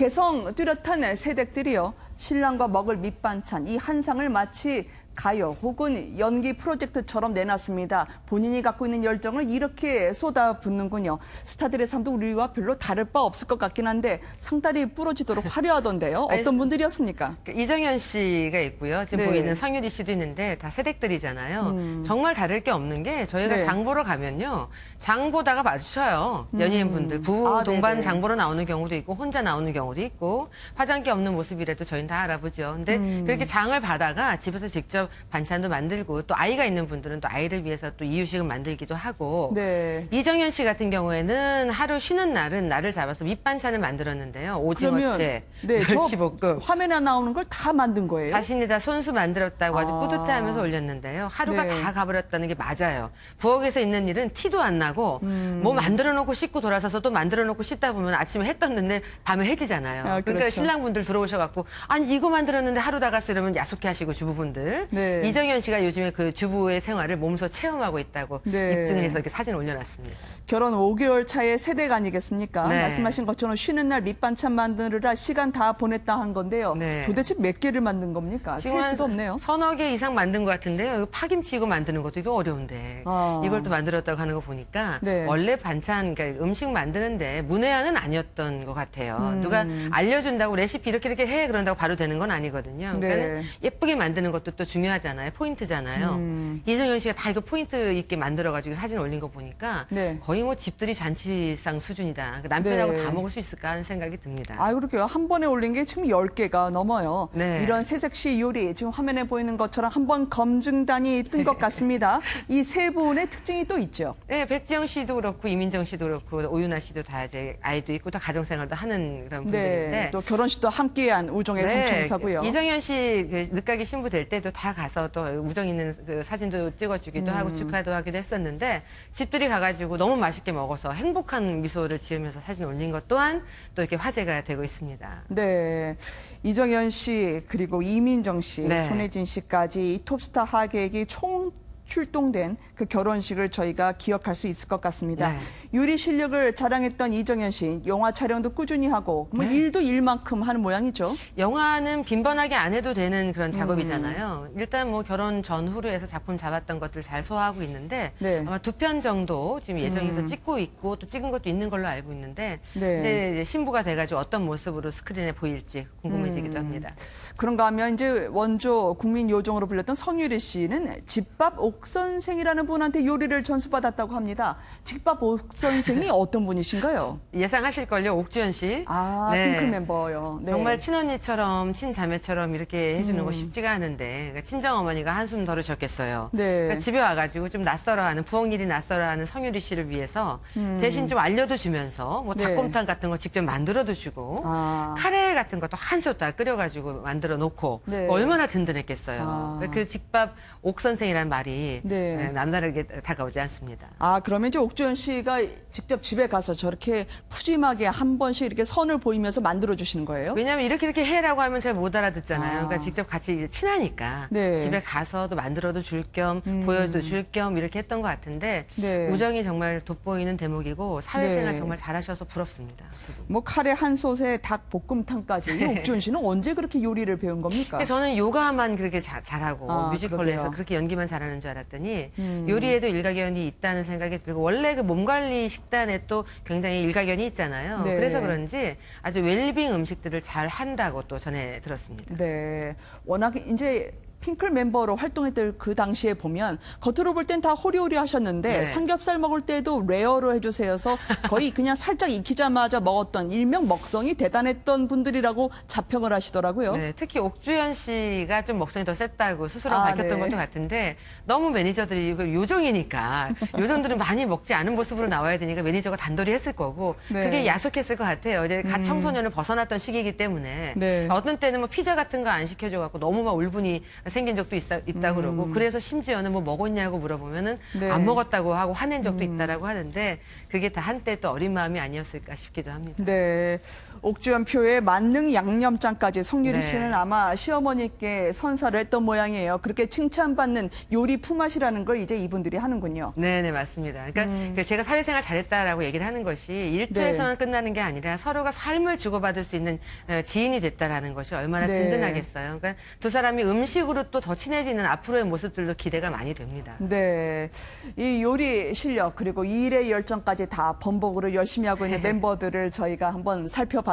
개성 뚜렷한 새댁들이요. 신랑과 먹을 밑반찬, 이 한 상을 마치 가요 혹은 연기 프로젝트처럼 내놨습니다. 본인이 갖고 있는 열정을 이렇게 쏟아붓는군요. 스타들의 삶도 우리와 별로 다를 바 없을 것 같긴 한데 상다리 부러지도록 화려하던데요. 어떤 분들이었습니까? 이정현 씨가 있고요. 지금 네. 보이는 성유리 씨도 있는데 다 새댁들이잖아요. 정말 다를 게 없는 게 저희가 네. 장 보러 가면요. 장 보다가 마주쳐요. 연예인분들. 부부 동반 네네. 장 보러 나오는 경우도 있고 혼자 나오는 경우도 있고 화장기 없는 모습이라도 저희는 다 알아보죠. 근데 그렇게 장을 봐다가 집에서 직접 반찬도 만들고 또 아이가 있는 분들은 또 아이를 위해서 또 이유식을 만들기도 하고 네. 이정현 씨 같은 경우에는 하루 쉬는 날은 날을 잡아서 밑반찬을 만들었는데요. 오징어채, 저 멸치볶음. 화면에 나오는 걸 다 만든 거예요? 자신이 다 손수 만들었다고 아주 뿌듯해하면서 올렸는데요. 하루가 네. 다 가버렸다는 게 맞아요. 부엌에서 있는 일은 티도 안 나고 뭐 만들어 놓고 씻고 돌아서서 또 만들어 놓고 씻다 보면 아침에 해 떴는데 밤에 해지잖아요. 아, 그러니까 그렇죠. 신랑분들 들어오셔갖고 아니 이거 만들었는데 하루 다 갔어 이러면 야속해 하시고 주부분들. 네. 이정현 씨가 요즘에 그 주부의 생활을 몸소 체험하고 있다고 네. 입증해서 이렇게 사진 올려놨습니다. 결혼 5개월 차의 세대가 아니겠습니까? 네. 말씀하신 것처럼 쉬는 날 밑반찬 만드느라 시간 다 보냈다 한 건데요. 네. 도대체 몇 개를 만든 겁니까? 지금 셀 수도 없네요. 서너 개 이상 만든 것 같은데요. 이거 파김치 이거 만드는 것도 이거 어려운데 이걸 또 만들었다고 하는 거 보니까 네. 원래 반찬, 그러니까 음식 만드는데 문외한은 아니었던 것 같아요. 누가 알려준다고 레시피 이렇게 해 그런다고 바로 되는 건 아니거든요. 그러니까 네. 예쁘게 만드는 것도 또 중요하잖아요. 포인트잖아요. 이정현 씨가 다 이거 포인트 있게 만들어가지고 사진 올린 거 보니까 네. 거의 뭐 집들이 잔치상 수준이다. 남편하고 네. 다 먹을 수 있을까 하는 생각이 듭니다. 아, 그렇게요. 한 번에 올린 게 지금 10개가 넘어요. 네. 이런 새색시 요리, 지금 화면에 보이는 것처럼 한 번 검증단이 뜬 것 같습니다. 이 세 분의 특징이 또 있죠. 네, 백지영 씨도 그렇고 이민정 씨도 그렇고 오윤아 씨도 다 이제 아이도 있고 다 가정생활도 하는 그런 분들인데 네. 또 결혼식도 함께한 우정의 성청사고요. 이정현 씨 그 늦가기 신부 될 때도 다 가서 또 우정 있는 그 사진도 찍어주기도 하고 축하도 하기도 했었는데 집들이 가가지고 너무 맛있게 먹어서 행복한 미소를 지으면서 사진 올린 것 또한 또 이렇게 화제가 되고 있습니다. 네. 이정현 씨, 그리고 이민정 씨, 네. 손혜진 씨까지 이 톱스타 하객이 총 출동된 그 결혼식을 저희가 기억할 수 있을 것 같습니다. 네. 요리 실력을 자랑했던 이정현 씨, 영화 촬영도 꾸준히 하고 뭐 일도 일만큼 하는 모양이죠. 영화는 빈번하게 안 해도 되는 그런 작업이잖아요. 일단 뭐 결혼 전후로 해서 작품 잡았던 것들 잘 소화하고 있는데 네. 아마 2편 정도 지금 예정해서 찍고 있고 또 찍은 것도 있는 걸로 알고 있는데 네. 이제 신부가 돼가지고 어떤 모습으로 스크린에 보일지 궁금해지기도 합니다. 그런가 하면 이제 원조 국민 요정으로 불렸던 성유리 씨는 집밥 옥선생이라는 분한테 요리를 전수받았다고 합니다. 집밥 옥선생이 어떤 분이신가요? 예상하실걸요, 옥주현 씨. 아, 네. 핑클 멤버요. 네. 정말 친언니처럼 친자매처럼 이렇게 해주는 거 쉽지가 않은데 그러니까 친정어머니가 한숨 덜으셨겠어요. 네. 그러니까 집에 와가지고 좀 낯설어하는 부엌 일이 낯설어하는 성유리 씨를 위해서 대신 좀 알려도 주면서 뭐 네. 닭곰탕 같은 거 직접 만들어도 주고 아. 카레 같은 것도 한 솥 다 끓여가지고 만들어 놓고 네. 얼마나 든든했겠어요. 아. 그러니까 그 집밥 옥선생이라는 말이 네. 남다르게 다가오지 않습니다. 아, 그러면 이제 옥주현 씨가 직접 집에 가서 저렇게 푸짐하게 한 번씩 이렇게 선을 보이면서 만들어 주시는 거예요? 왜냐하면 이렇게 해라고 하면 잘 못 알아듣잖아요. 아. 그러니까 직접 같이 이제 친하니까 네. 집에 가서도 만들어도 줄 겸 보여도 줄 겸 이렇게 했던 것 같은데 네. 우정이 정말 돋보이는 대목이고 사회생활 네. 정말 잘하셔서 부럽습니다. 두 분. 뭐 카레 한 솥에 닭 볶음탕까지. 이 옥주현 씨는 언제 그렇게 요리를 배운 겁니까? 근데 저는 요가만 그렇게 잘하고 아, 뮤지컬에서 그러게요. 그렇게 연기만 잘하는 줄 알았더니 요리에도 일가견이 있다는 생각이 들고 원래 그 몸관리 식단에 또 굉장히 일가견이 있잖아요. 네. 그래서 그런지 아주 웰빙 음식들을 잘 한다고 또 전해 들었습니다. 네. 워낙 이제 핑클 멤버로 활동했던 그 당시에 보면 겉으로 볼 땐 다 호리호리 하셨는데 네. 삼겹살 먹을 때도 레어로 해주세요서 거의 그냥 살짝 익히자마자 먹었던 일명 먹성이 대단했던 분들이라고 자평을 하시더라고요. 네, 특히 옥주현 씨가 좀 먹성이 더 셌다고 스스로 아, 밝혔던 네. 것도 같은데 너무 매니저들이 이거 요정이니까 요정들은 많이 먹지 않은 모습으로 나와야 되니까 매니저가 단돌이 했을 거고 네. 그게 야속했을 것 같아요. 이제 갓 청소년을 벗어났던 시기이기 때문에 네. 어떤 때는 뭐 피자 같은 거 안 시켜줘 갖고 너무 막 울분이 생긴 적도 있다 그러고 그래서 심지어는 뭐 먹었냐고 물어보면은 네. 안 먹었다고 하고 화낸 적도 있다라고 하는데 그게 다 한때 또 어린 마음이 아니었을까 싶기도 합니다. 네. 옥주현표의 만능 양념장까지 성유리 네. 씨는 아마 시어머니께 선사를 했던 모양이에요. 그렇게 칭찬받는 요리 품앗이라는 걸 이제 이분들이 하는군요. 네네, 맞습니다. 그러니까 그 제가 사회생활 잘했다라고 얘기를 하는 것이 일터에서만 끝나는 게 아니라 서로가 삶을 주고받을 수 있는 지인이 됐다라는 것이 얼마나 네. 든든하겠어요. 그러니까 두 사람이 음식으로 또 더 친해지는 앞으로의 모습들도 기대가 많이 됩니다. 네, 이 요리 실력 그리고 이 일의 열정까지 다 번복으로 열심히 하고 있는 멤버들을 저희가 한번 살펴봤습니다.